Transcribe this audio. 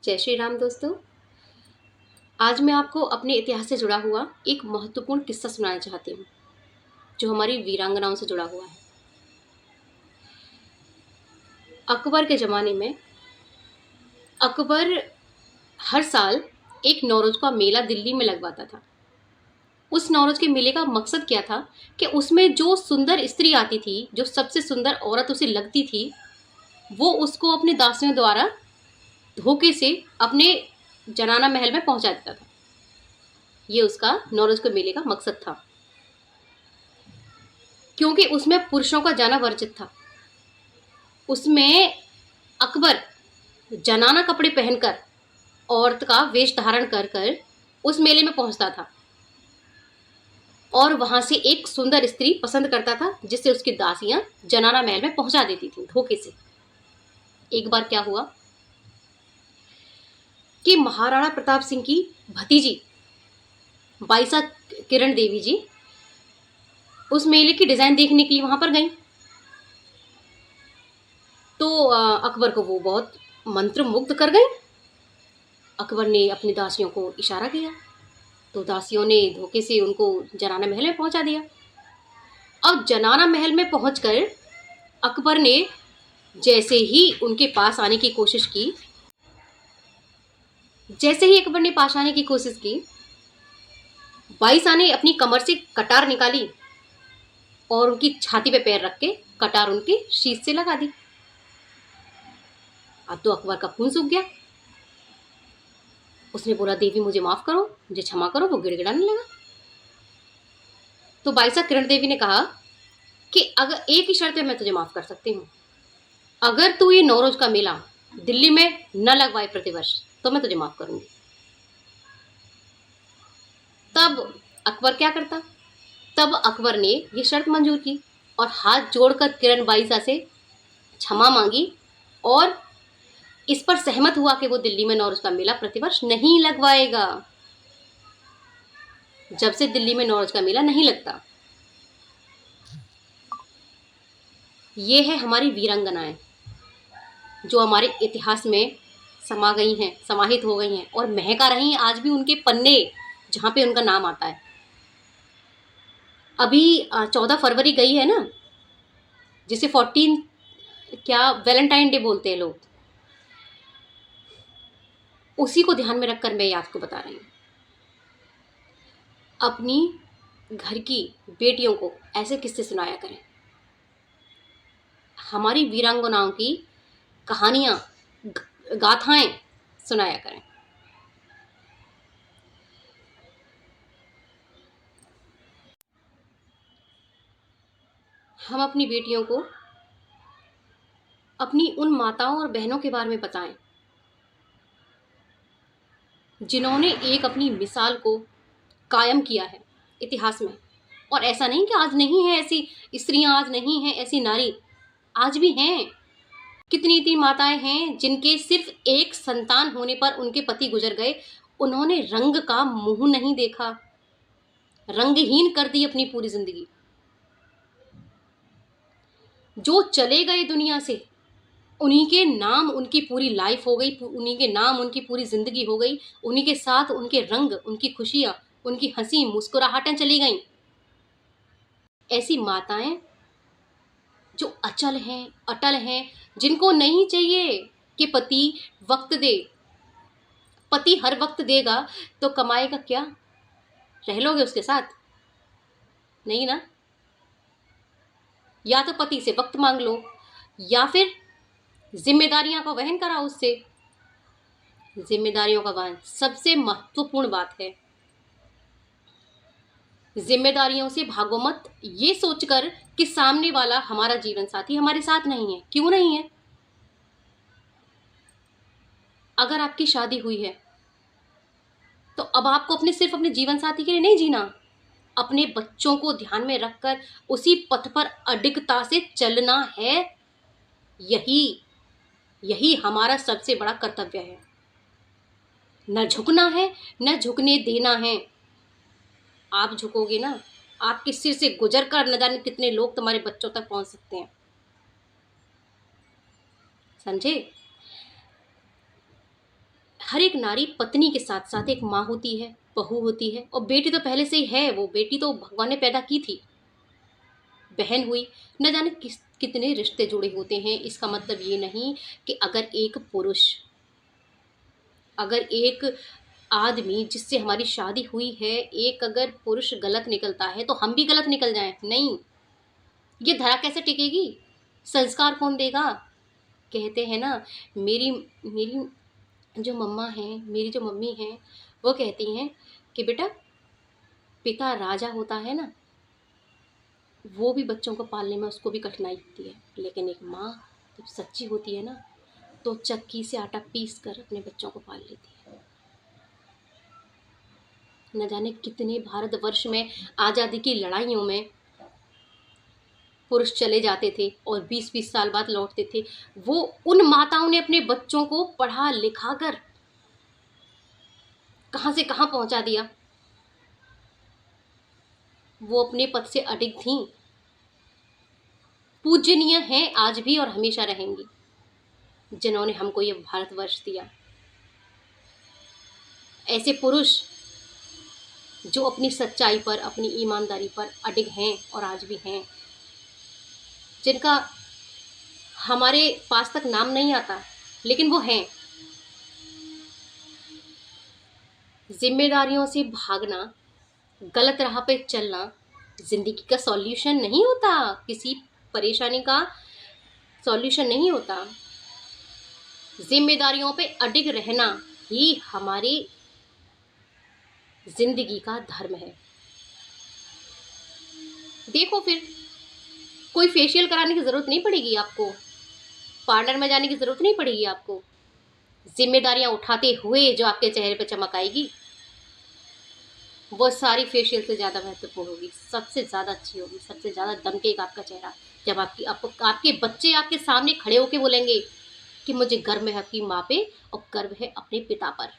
जय श्री राम दोस्तों। आज मैं आपको अपने इतिहास से जुड़ा हुआ एक महत्वपूर्ण किस्सा सुनाना चाहती हूँ जो हमारी वीरांगनाओं से जुड़ा हुआ है। अकबर के ज़माने में अकबर हर साल एक नौरोज़ का मेला दिल्ली में लगवाता था। उस नौरोज़ के मेले का मकसद क्या था कि उसमें जो सुंदर स्त्री आती थी, जो सबसे सुंदर औरत उसे लगती थी, वो उसको अपने दासियों द्वारा धोखे से अपने जनाना महल में पहुंचा देता था। ये उसका नौरोज़ के मेले का मकसद था, क्योंकि उसमें पुरुषों का जाना वर्जित था। उसमें अकबर जनाना कपड़े पहनकर, औरत का वेश धारण कर कर उस मेले में पहुंचता था और वहां से एक सुंदर स्त्री पसंद करता था, जिससे उसकी दासियां जनाना महल में पहुंचा देती थी धोखे से। एक बार क्या हुआ कि महाराणा प्रताप सिंह की भतीजी बाईसा किरण देवी जी उस मेले की डिजाइन देखने के लिए वहां पर गई। तो अकबर को वो बहुत मंत्रमुग्ध कर गई। अकबर ने अपनी दासियों को इशारा किया तो दासियों ने धोखे से उनको जनाना महल में पहुंचा दिया। अब जनाना महल में पहुंचकर अकबर ने जैसे ही उनके पास आने की कोशिश की, बाईसा ने अपनी कमर से कटार निकाली और उनकी छाती पे पैर रख के कटार उनके शीश से लगा दी। अब तो अकबर का खून सूख गया। उसने बोला, देवी मुझे माफ करो, मुझे क्षमा करो। वो गिड़गिड़ाने लगा। तो बाईसा किरण देवी ने कहा कि अगर एक ही शर्त है, मैं तुझे माफ कर सकती हूँ, अगर तू ये नौरोज का मेला दिल्ली में न लगवाए प्रतिवर्ष, तो मैं तुझे माफ करूंगी। तब अकबर क्या करता? तब अकबर ने ये शर्त मंजूर की और हाथ जोड़कर किरण बाईसा से क्षमा मांगी और इस पर सहमत हुआ कि वो दिल्ली में नौरोज का मेला प्रतिवर्ष नहीं लगवाएगा। जब से दिल्ली में नौरोज का मेला नहीं लगता। ये है हमारी वीरांगनाएं जो हमारे इतिहास में समा गई हैं, समाहित हो गई हैं और महका रही हैं आज भी उनके पन्ने जहां पे उनका नाम आता है। अभी 14 फरवरी गई है ना, जिसे 14 क्या वैलेंटाइन डे बोलते हैं लोग, उसी को ध्यान में रखकर मैं ये आपको बता रही हूँ। अपनी घर की बेटियों को ऐसे किस्से सुनाया करें, हमारी वीरांगनाओं की कहानियां, गाथाएं सुनाया करें। हम अपनी बेटियों को अपनी उन माताओं और बहनों के बारे में बताएं जिन्होंने एक अपनी मिसाल को कायम किया है इतिहास में। और ऐसा नहीं कि आज नहीं है ऐसी स्त्रियां, आज नहीं है ऐसी नारी, आज भी हैं। कितनी इतनी माताएं हैं जिनके सिर्फ एक संतान होने पर उनके पति गुजर गए, उन्होंने रंग का मुंह नहीं देखा, रंगहीन कर दी अपनी पूरी जिंदगी। जो चले गए दुनिया से, उन्हीं के नाम उनकी पूरी लाइफ हो गई, उन्हीं के नाम उनकी पूरी जिंदगी हो गई, उन्हीं के साथ उनके रंग, उनकी खुशियां, उनकी हंसी मुस्कुराहटें चली गईं। ऐसी माताएं जो अचल हैं, अटल हैं, जिनको नहीं चाहिए कि पति वक्त दे। पति हर वक्त देगा तो कमाएगा क्या? रह लोगे उसके साथ? नहीं ना। या तो पति से वक्त मांग लो या फिर जिम्मेदारियां का वहन कराओ उससे। जिम्मेदारियों का वहन सबसे महत्वपूर्ण बात है। जिम्मेदारियों से भागो मत ये सोचकर कि सामने वाला हमारा जीवन साथी हमारे साथ नहीं है। क्यों नहीं है? अगर आपकी शादी हुई है तो अब आपको सिर्फ अपने जीवन साथी के लिए नहीं जीना, अपने बच्चों को ध्यान में रखकर उसी पथ पर अडिगता से चलना है। यही यही हमारा सबसे बड़ा कर्तव्य है। न झुकना है, न झुकने देना है। आप झुकोगे ना, आपके सिर से गुजर कर न जाने कितने लोग तुम्हारे बच्चों तक पहुंच सकते हैं। समझे? हर एक नारी पत्नी के साथ साथ एक माँ होती है, बहू होती है, और बेटी तो पहले से ही है। वो बेटी तो भगवान ने पैदा की थी, बहन हुई। न जाने कितने रिश्ते जुड़े होते हैं। इसका मतलब ये नहीं कि अगर एक आदमी जिससे हमारी शादी हुई है, एक अगर पुरुष गलत निकलता है तो हम भी गलत निकल जाएं, नहीं। ये धरा कैसे टिकेगी? संस्कार कौन देगा? कहते हैं ना, मेरी मेरी जो मम्मा हैं, मेरी जो मम्मी हैं, वो कहती हैं कि बेटा, पिता राजा होता है ना, वो भी बच्चों को पालने में उसको भी कठिनाई होती है, लेकिन एक माँ जब सच्ची होती है ना, तो चक्की से आटा पीस कर अपने बच्चों को पाल लेती है। न जाने कितने भारतवर्ष में आज़ादी की लड़ाइयों में पुरुष चले जाते थे और 20-20 साल बाद लौटते थे। वो उन माताओं ने अपने बच्चों को पढ़ा लिखा कर कहाँ से कहाँ पहुंचा दिया। वो अपने पद से अडिग थीं, पूजनीय हैं आज भी और हमेशा रहेंगी, जिन्होंने हमको ये भारतवर्ष दिया। ऐसे पुरुष जो अपनी सच्चाई पर, अपनी ईमानदारी पर अडिग हैं और आज भी हैं, जिनका हमारे पास तक नाम नहीं आता, लेकिन वो हैं। जिम्मेदारियों से भागना, गलत राह पे चलना जिंदगी का सॉल्यूशन नहीं होता, किसी परेशानी का सॉल्यूशन नहीं होता। जिम्मेदारियों पे अडिग रहना ही हमारी जिंदगी का धर्म है। देखो फिर, कोई फेशियल कराने की जरूरत नहीं पड़ेगी आपको, पार्लर में जाने की जरूरत नहीं पड़ेगी आपको। जिम्मेदारियां उठाते हुए जो आपके चेहरे पे चमक आएगी, वो सारी फेशियल से ज़्यादा महत्वपूर्ण होगी, सबसे ज़्यादा अच्छी होगी, सबसे ज़्यादा दमकेगा आपका चेहरा। जब आपके बच्चे आपके सामने खड़े होके बोलेंगे कि मुझे गर्व है आपकी माँ पे और गर्व है अपने पिता पर।